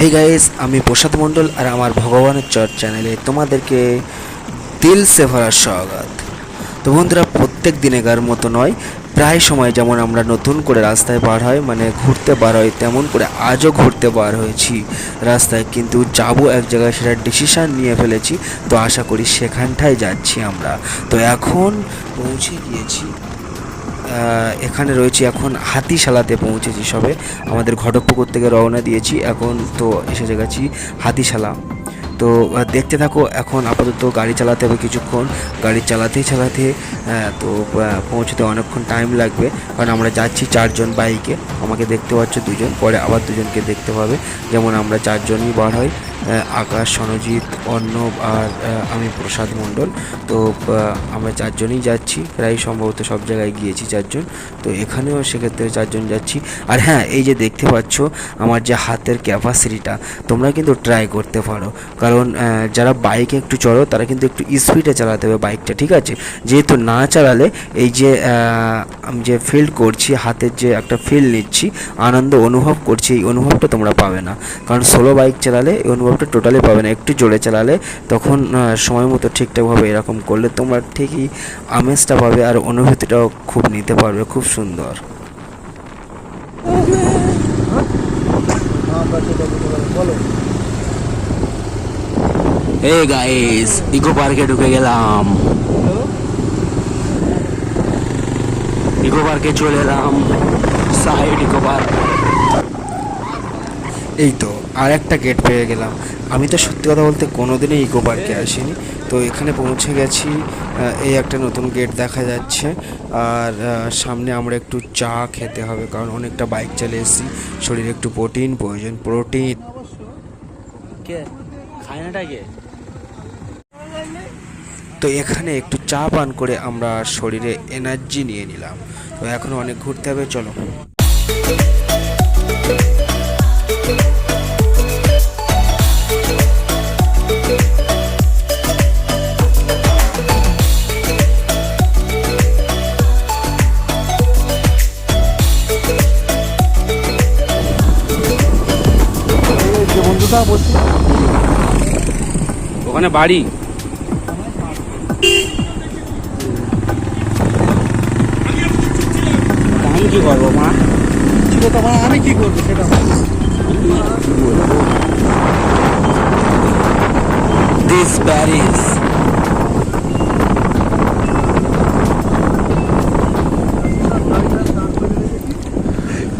Hey guys, আমি প্রসাদ মণ্ডল আর আমার ভগবানের চট চ্যানেলে তোমাদেরকে দিল সে ভরা স্বাগত। তো বন্ধুরা, প্রত্যেক দিনেকার মতো নয়, প্রায় সময় যেমন আমরা নতুন করে রাস্তায় বার হয় মানে ঘুরতে বার হয়, তেমন করে আজও ঘুরতে বার হয়েছি রাস্তায়। কিন্তু যাবো এক জায়গায়, সেটা ডিসিশান নিয়ে ফেলেছি। তো আশা করি সেখানটায় যাচ্ছি আমরা। তো এখন পৌঁছে গিয়েছি, এখানে রয়েছি এখন হাতিশালাতে পৌঁছেছি সবে। আমাদের ঘটকপুকুর থেকে রওনা দিয়েছি, এখন তো এসে গেছি হাতিশালা। তো দেখতে থাকো। এখন আপাতত গাড়ি চালাতে হবে কিছুক্ষণ, গাড়ি চালাতে তো পৌঁছতে অনেকক্ষণ টাইম লাগবে, কারণ আমরা যাচ্ছি চারজন বাইকে। আমাকে দেখতে পাচ্ছ দুজন, পরে আবার দুজনকে দেখতে পাবে। যেমন আমরা চারজনই বার হয়, আকাশ, সনজিৎ, অর্ণব আর আমি প্রসাদ মণ্ডল। তো আমরা চারজনই যাচ্ছি, প্রায় সম্ভবত সব জায়গায় গিয়েছি চারজন। তো এখানেও সেক্ষেত্রে চারজন যাচ্ছি। আর হ্যাঁ, এই যে দেখতে পাচ্ছ আমার যে হাতের ক্যাপাসিটিটা, তোমরা কিন্তু ট্রাই করতে পারো। কারণ যারা বাইকে একটু চড়ো তারা কিন্তু একটু স্পিডে চালাতে হবে বাইকটা, ঠিক আছে? যেহেতু না চালালে এই যে আমি যে ফিল করছি, হাতের যে একটা ফিল নিচ্ছি, আনন্দ অনুভব করছি, এই অনুভবটা তোমরা পাবে না। কারণ সোলো বাইক চালালে এই অনুভবটা টোটালি পাবে না। একটু জোরে চালালে তখন সময় মতো ঠিকঠাকভাবে এরকম করলে তোমরা ঠিকই আমেজটা পাবে, আর অনুভূতিটাও খুব নিতে পারবে, খুব সুন্দর। এই গাইস, ইকো পার্কে ঢুকে গেলাম, ইকো পার্কে চলে এলাম, সাইড ইকো পার্ক। এই তো আর একটা গেট পেয়ে গেলাম। আমি তো সত্যি কথা বলতে কোনোদিনই ইকো পার্কে আসিনি, তো এখানে পৌঁছে গেছি। এই একটা নতুন গেট দেখা যাচ্ছে। আর সামনে আমরা একটু চা খেতে হবে, কারণ অনেকটা বাইক চালিয়ে এসেছি, শরীরে একটু প্রোটিন প্রয়োজন। প্রোটিন কে খায় নাটা কে? তো এখানে একটু চা পান করে আমরা শরীরে এনার্জি নিয়ে নিলাম। তো এখন অনেক ঘুরতে হবে, চলো। বন্ধুটা বলছি ওখানে বাড়ি, আমি কি করবো মা? আমি কি করবো সেটা দিস প্যারিস।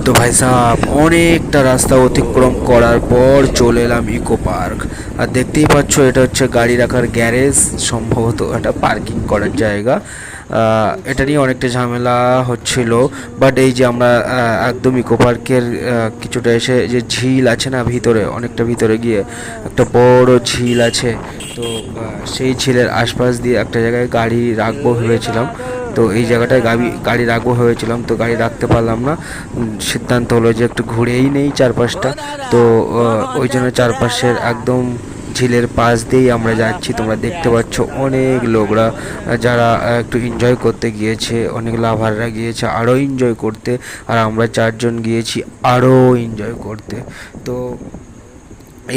তো ভাই সাহেব, অনেকটা রাস্তা অতিক্রম করার পর চলে এলাম ইকো পার্ক। আর দেখতেই পাচ্ছ এটা হচ্ছে গাড়ি রাখার গ্যারেজ, সম্ভবত এটা পার্কিং করার জায়গা। এটা নিয়ে অনেকটা ঝামেলা হচ্ছিল, বাট এই যে আমরা একদম ইকো পার্কের কিছুটা এসে যে ঝিল আছে না, ভিতরে অনেকটা ভিতরে গিয়ে একটা বড় ঝিল আছে। তো সেই ঝিলের আশপাশ দিয়ে একটা জায়গায় গাড়ি রাখবো ভেবেছিলাম। তো এই জায়গাটায় গাড়ি রাখবো ভেবেছিলাম, তো গাড়ি রাখতে পারলাম না। সিদ্ধান্ত হলো যে একটু ঘুরেই নেই চারপাশটা। তো ওই জন্য চারপাশের একদম ঝিলের পাশ দিয়েই আমরা যাচ্ছি। তোমরা দেখতে পাচ্ছ অনেক লোকরা যারা একটু এনজয় করতে গিয়েছে, অনেক লাভাররা গিয়েছে আরও এনজয় করতে, আর আমরা চারজন গিয়েছি আরও এনজয় করতে। তো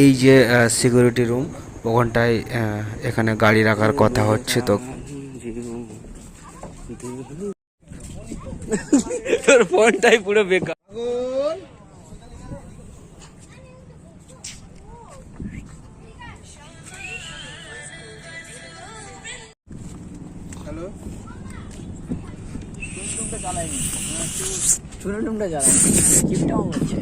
এই যে সিকিউরিটি রুম, ওখানটায় এখানে গাড়ি রাখার কথা হচ্ছে। তো তোর ফোনটাই পুরো বেকার। হ্যালো, চুনটুমটা জ্বালায়নি, চুনটুমটা জ্বালায়নি, চিপটাও হচ্ছে।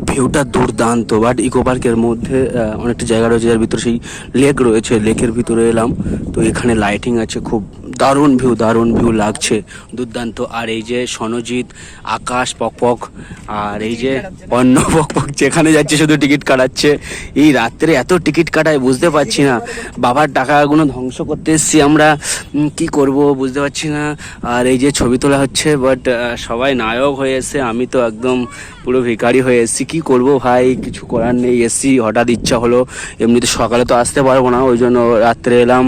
ভিউটা দুর্দান্ত, বাট ইকো পার্কের মধ্যে অনেকটা জায়গা রয়েছে যার ভিতরে সেই লেক রয়েছে, লেকের ভিতরে এলাম। তো এখানে লাইটিং আছে, খুব দারুণ ভিউ লাগছে, দুর্দান্ত। আর এই যে সনজিৎ, আকাশ, পক আর এই যে অন্য পক যেখানে যাচ্ছে শুধু টিকিট কাটাচ্ছে। এই রাত্রে এত টিকিট কাটায় বুঝতে পারছি না, বাবার টাকাগুলো ধ্বংস করতে এসছি আমরা, কি করব বুঝতে পারছি না। আর এই যে ছবি তোলা হচ্ছে, বাট সবাই নায়ক হয়ে এসছে, আমি তো একদম পুরো ভিখারি হয়ে এসছি। কি করব ভাই, কিছু করার নেই, এসছি হঠাৎ ইচ্ছা হলো। এমনিতে সকালে তো আসতে পারবো না, ওই জন্য রাত্রে এলাম।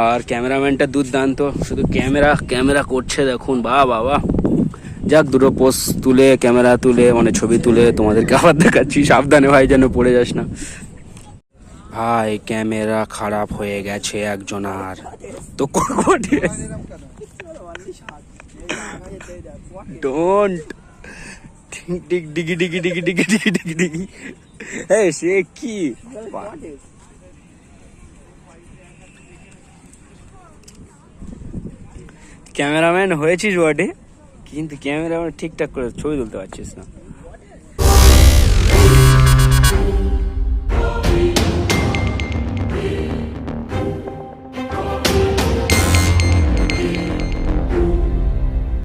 আর ক্যামেরাম্যানটা দুর্দান্ত, শুধু ক্যামেরা করছে দেখুন, বাহ। যাক, দুটো পোস্ট তুলে, ক্যামেরা তুলে, মানে ছবি তুলে তোমাদেরকে আবার দেখাচ্ছি। সাবধানে ভাই, যেন পড়ে যাস না ভাই। ক্যামেরা খারাপ হয়ে গেছে একজনার, তো করবো ডোন্ট টিক ডিগি ডিগি ডিগি ডিগি ডিগি ডিগি ডিগি। এই সে কি ক্যামেরাম্যান হয়েছিস বটে, কিন্তু ক্যামেরাম্যান ঠিকঠাক করে ছবি তুলতে পারছিস না।